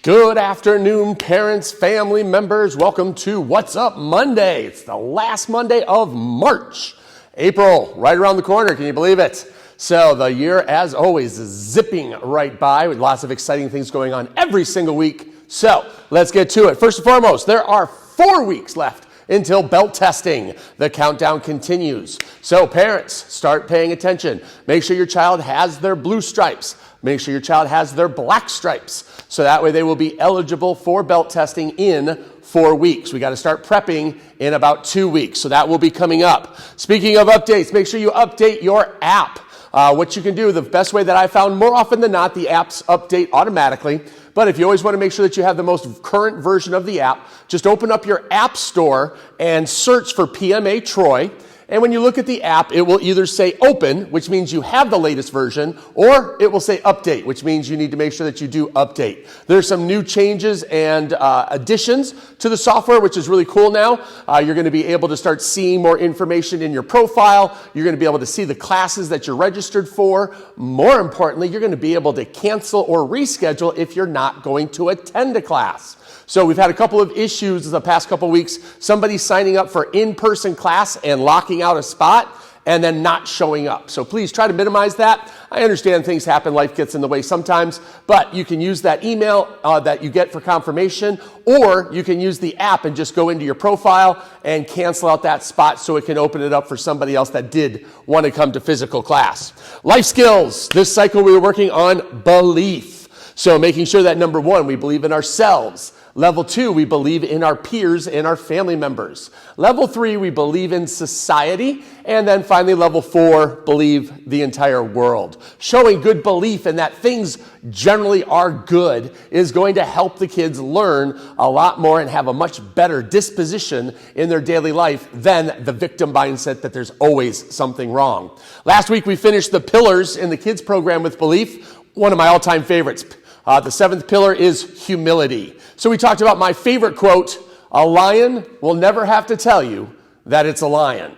Good afternoon, parents, family members. Welcome to What's Up Monday. It's the last Monday of March. April, right around the corner. Can you believe it? So the year, as always, is zipping right by with lots of exciting things going on every single week. So let's get to it. First and foremost, there are 4 weeks left until belt testing. The countdown continues. So parents, start paying attention. Make sure your child has their blue stripes. Make sure your child has their black stripes. So that way they will be eligible for belt testing in 4 weeks. We got to start prepping in about 2 weeks. So that will be coming up. Speaking of updates, make sure you update your app. What you can do, the best way that I found more often than not, the apps update automatically. But if you always want to make sure that you have the most current version of the app, just open up your app store and search for PMA Troy. And when you look at the app, it will either say open, which means you have the latest version, or it will say update, which means you need to make sure that you do update. There's some new changes and additions to the software, which is really cool now. You're going to be able to start seeing more information in your profile. You're going to be able to see the classes that you're registered for. More importantly, you're going to be able to cancel or reschedule if you're not going to attend a class. So we've had a couple of issues the past couple of weeks. Somebody signing up for in-person class and locking out a spot and then not showing up. So please try to minimize that. I understand things happen. Life gets in the way sometimes. But you can use that email that you get for confirmation, or you can use the app and just go into your profile and cancel out that spot so it can open it up for somebody else that did want to come to physical class. Life skills. This cycle we were working on belief. So making sure that number 1, we believe in ourselves. Level 2, we believe in our peers and our family members. Level 3, we believe in society. And then finally, level 4, believe the entire world. Showing good belief in that things generally are good is going to help the kids learn a lot more and have a much better disposition in their daily life than the victim mindset that there's always something wrong. Last week, we finished the pillars in the kids program with belief, one of my all-time favorites. The 7th pillar is humility. So we talked about my favorite quote, a lion will never have to tell you that it's a lion.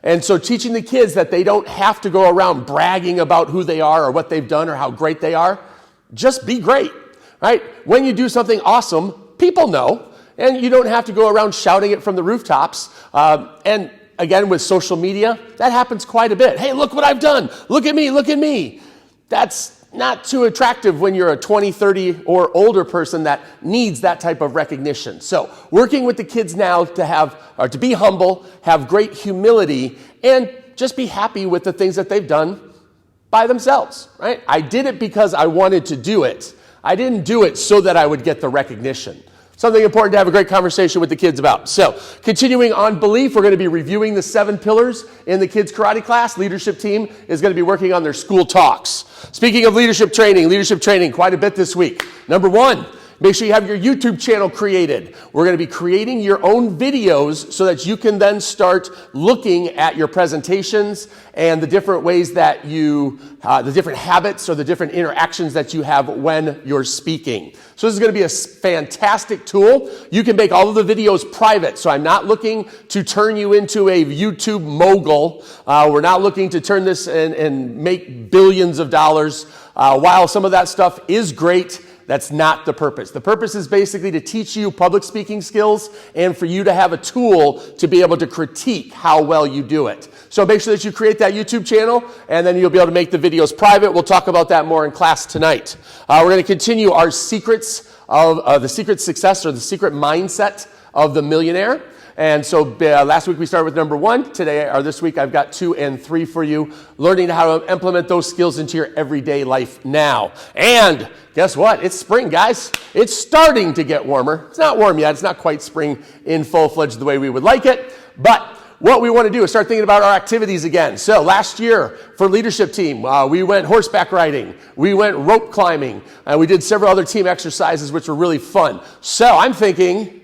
And so teaching the kids that they don't have to go around bragging about who they are or what they've done or how great they are. Just be great, right? When you do something awesome, people know, and you don't have to go around shouting it from the rooftops. And again, with social media, that happens quite a bit. Hey, look what I've done. Look at me, look at me. That's not too attractive when you're a 20, 30 or older person that needs that type of recognition. So working with the kids now to be humble, have great humility, and just be happy with the things that they've done by themselves, right? I did it because I wanted to do it. I didn't do it so that I would get the recognition. Something important to have a great conversation with the kids about. So, continuing on belief, we're going to be reviewing the 7 pillars in the kids' karate class. Leadership team is going to be working on their school talks. Speaking of leadership training quite a bit this week. Number 1, make sure you have your YouTube channel created. We're going to be creating your own videos so that you can then start looking at your presentations and the different ways that the different habits or the different interactions that you have when you're speaking. So this is going to be a fantastic tool. You can make all of the videos private. So I'm not looking to turn you into a YouTube mogul. We're not looking to turn this and make billions of dollars. While some of that stuff is great, that's not the purpose. The purpose is basically to teach you public speaking skills and for you to have a tool to be able to critique how well you do it. So make sure that you create that YouTube channel, and then you'll be able to make the videos private. We'll talk about that more in class tonight. We're going to continue our secrets of the secret success or the secret mindset of the millionaire. And so last week we started with number 1. Today or this week I've got 2 and 3 for you, learning how to implement those skills into your everyday life now. And guess what? It's spring, guys. It's starting to get warmer. It's not warm yet. It's not quite spring in full-fledged the way we would like it. But what we want to do is start thinking about our activities again. So last year for leadership team, we went horseback riding. We went rope climbing. We did several other team exercises, which were really fun. So I'm thinking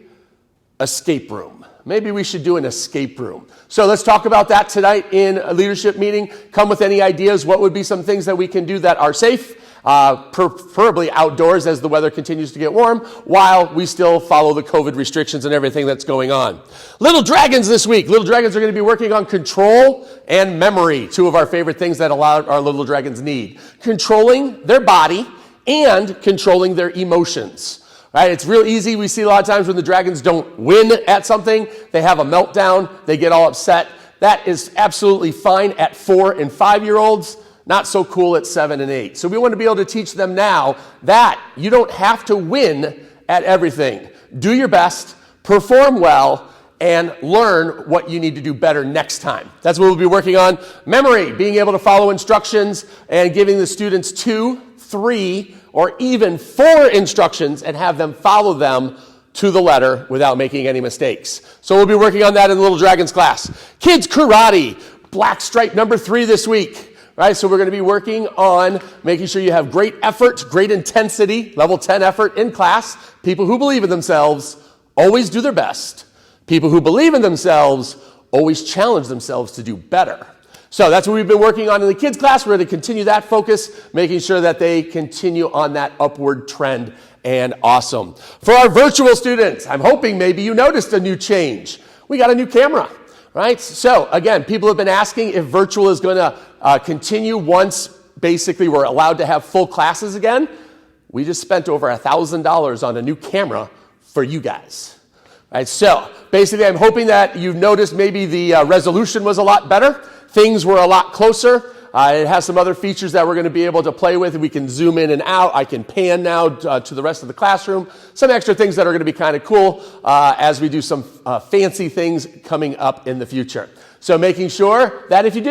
escape room. Maybe we should do an escape room. So let's talk about that tonight in a leadership meeting. Come with any ideas. What would be some things that we can do that are safe, preferably outdoors as the weather continues to get warm, while we still follow the COVID restrictions and everything that's going on. Little Dragons this week. Little Dragons are going to be working on control and memory, 2 of our favorite things that our Little Dragons need. Controlling their body and controlling their emotions. Right? It's real easy. We see a lot of times when the Dragons don't win at something, they have a meltdown, they get all upset. That is absolutely fine at 4 and 5-year-olds, not so cool at 7 and 8. So we want to be able to teach them now that you don't have to win at everything. Do your best, perform well, and learn what you need to do better next time. That's what we'll be working on. Memory, being able to follow instructions and giving the students 2, 3, or even 4 instructions and have them follow them to the letter without making any mistakes. So we'll be working on that in the Little Dragons class. Kids Karate, black stripe number 3 this week. Right, so we're going to be working on making sure you have great effort, great intensity, level 10 effort in class. People who believe in themselves always do their best. People who believe in themselves always challenge themselves to do better. So that's what we've been working on in the kids class. We're going to continue that focus, making sure that they continue on that upward trend, and awesome. For our virtual students, I'm hoping maybe you noticed a new change. We got a new camera, right? So again, people have been asking if virtual is going to continue once basically we're allowed to have full classes again. We just spent over $1,000 on a new camera for you guys. Right, so basically I'm hoping that you've noticed maybe the resolution was a lot better. Things were a lot closer. It has some other features that we're going to be able to play with. We can zoom in and out. I can pan now to the rest of the classroom. Some extra things that are going to be kind of cool as we do some fancy things coming up in the future. So making sure that if you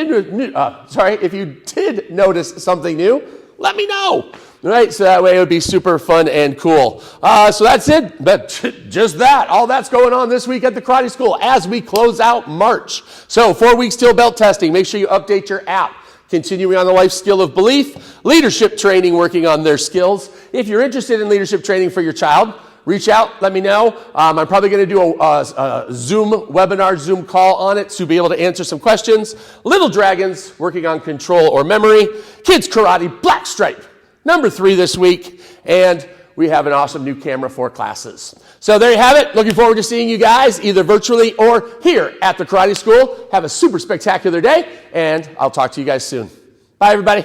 did notice something new, let me know. Right, so that way it would be super fun and cool. So that's it, but just that. All that's going on this week at the karate school as we close out March. So 4 weeks till belt testing. Make sure you update your app. Continuing on the life skill of belief. Leadership training, working on their skills. If you're interested in leadership training for your child, reach out, let me know. I'm probably going to do a Zoom webinar, Zoom call on it to be able to answer some questions. Little Dragons, working on control or memory. Kids Karate, black stripe. Number 3 this week, and we have an awesome new camera for classes. So there you have it. Looking forward to seeing you guys either virtually or here at the karate school. Have a super spectacular day, and I'll talk to you guys soon. Bye, everybody.